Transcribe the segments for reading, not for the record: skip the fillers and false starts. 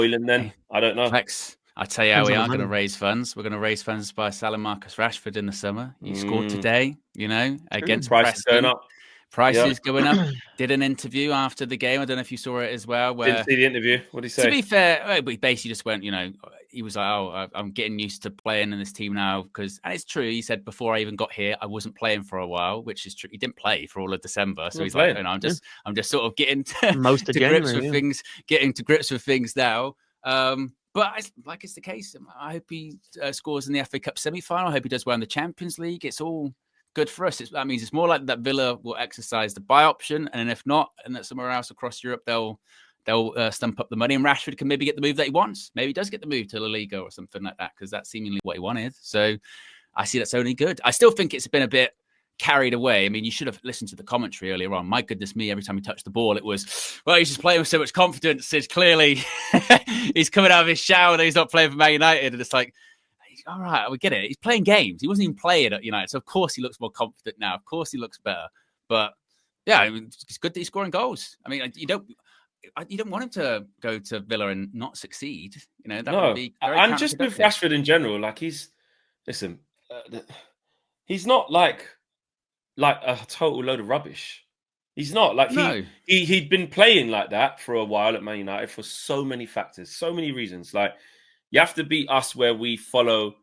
Boylan then? I don't know. Flex. I tell you how we are going to raise funds. We're going to raise funds by selling Marcus Rashford in the summer. He scored today, against Price is going Preston. up. Prices going up. Did an interview after the game. I don't know if you saw it as well. Where, didn't see the interview. What did he say? To be fair, he basically just went, he was like, "Oh, I'm getting used to playing in this team now." And it's true. He said, before I even got here, I wasn't playing for a while, which is true. He didn't play for all of December. So he's like, I'm just sort of getting to grips with things, getting to grips with things now. But it's the case. I hope he scores in the FA Cup semi-final. I hope he does well in the Champions League. It's all good for us. That means it's more like that Villa will exercise the buy option, and if not, and that somewhere else across Europe they'll stump up the money, and Rashford can maybe get the move that he wants. Maybe he does get the move to La Liga or something like that, because that's seemingly what he wanted. So I see that's only good. I still think it's been a bit carried away. I mean, you should have listened to the commentary earlier on. My goodness me, every time he touched the ball, it was, well, he's just playing with so much confidence. It's clearly he's coming out of his shower that he's not playing for Man United. And it's like, all right, we get it. He's playing games. He wasn't even playing at United. So, of course, he looks more confident now. Of course, he looks better. But, yeah, it's good that he's scoring goals. I mean, you don't want him to go to Villa and not succeed. That would be very and just with Rashford in general, like he's not like a total load of rubbish. He's not like he'd been playing like that for a while at Man United for so many factors, so many reasons. Like, you have to be us where we follow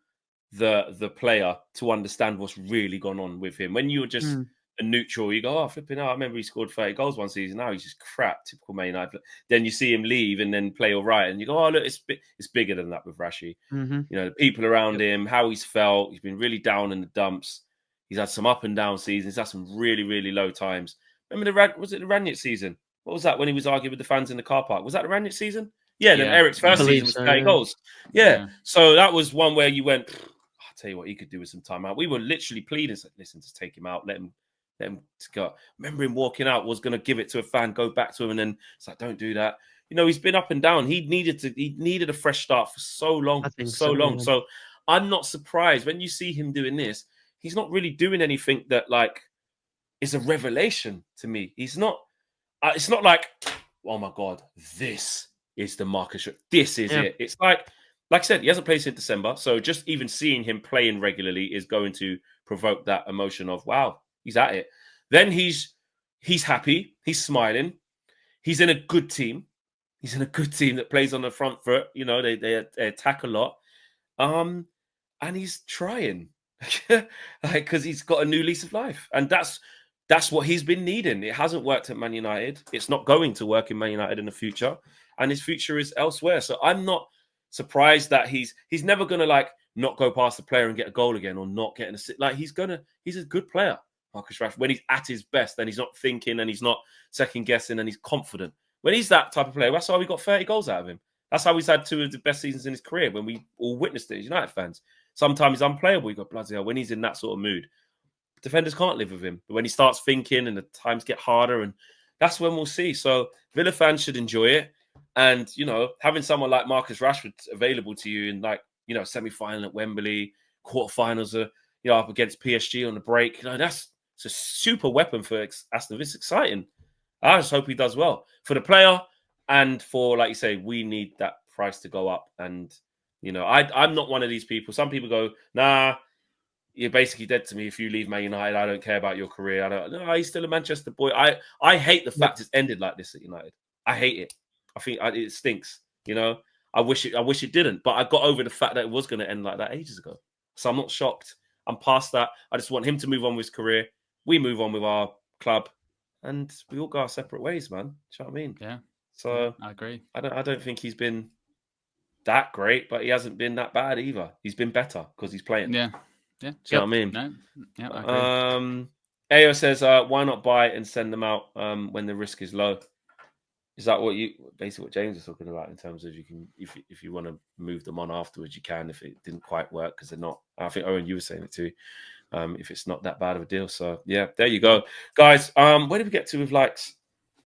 the player to understand what's really gone on with him. When you're just a neutral, you go, oh, flipping out. I remember he scored 30 goals one season. Now he's just crap, typical Man United. Then you see him leave and then play all right. And you go, oh, look, it's bigger than that with Rashi. The people around him, how he's felt. He's been really down in the dumps. He's had some up and down seasons. He's had some really, really low times. Remember was it the Ranić season? What was that when he was arguing with the fans in the car park? Was that the Ranić season? Yeah, then Eric's first season was 30 goals. Yeah. So that was one where you went, I'll tell you what, he could do with some time out. We were literally pleading, listen, just take him out, let him go. Remember him walking out, was going to give it to a fan, go back to him, and then it's like, don't do that. He's been up and down. He needed a fresh start for so long, long. So I'm not surprised when you see him doing this. He's not really doing anything that like is a revelation to me. He's not. It's not like, oh my God, this is the Marcus. This is it. It's like I said, he hasn't played since December. So just even seeing him playing regularly is going to provoke that emotion of, wow, he's at it. Then he's happy. He's smiling. He's in a good team. He's in a good team that plays on the front foot. They attack a lot. And he's trying because he's got a new lease of life. And that's what he's been needing. It hasn't worked at Man United. It's not going to work in Man United in the future. And his future is elsewhere. So I'm not surprised that he's never going to like not go past the player and get a goal again, or not getting a sit. Like he's a good player, Marcus Rashford. When he's at his best, then he's not thinking and he's not second guessing and he's confident. When he's that type of player, that's how we got 30 goals out of him. That's how he's had 2 of the best seasons in his career when we all witnessed it as United fans. Sometimes he's unplayable. You got bloody hell. When he's in that sort of mood, defenders can't live with him. But when he starts thinking and the times get harder, and that's when we'll see. So Villa fans should enjoy it. And, having someone like Marcus Rashford available to you in semi-final at Wembley, quarterfinals are, up against PSG on the break, that's a super weapon for Aston Villa. It's exciting. I just hope he does well for the player and for, like you say, we need that price to go up. And, I'm not one of these people. Some people go, nah, you're basically dead to me if you leave Man United. I don't care about your career. No, he's still a Manchester boy. I hate the fact it's ended like this at United. I hate it. I think it stinks. I wish it didn't. But I got over the fact that it was going to end like that ages ago. So I'm not shocked. I'm past that. I just want him to move on with his career. We move on with our club, and we all go our separate ways, man. Do you know what I mean? Yeah. So I agree. I don't think he's been that great, but he hasn't been that bad either. He's been better because he's playing. Yeah. Yeah. Do you know what I mean? No. Yeah, I agree. Ayo says, why not buy and send them out when the risk is low? Is that what James is talking about in terms of you can, if you want to move them on afterwards, you can, if it didn't quite work because they're not. I think Owen, you were saying it too. If it's not that bad of a deal. So yeah, there you go, guys. Where did we get to with likes?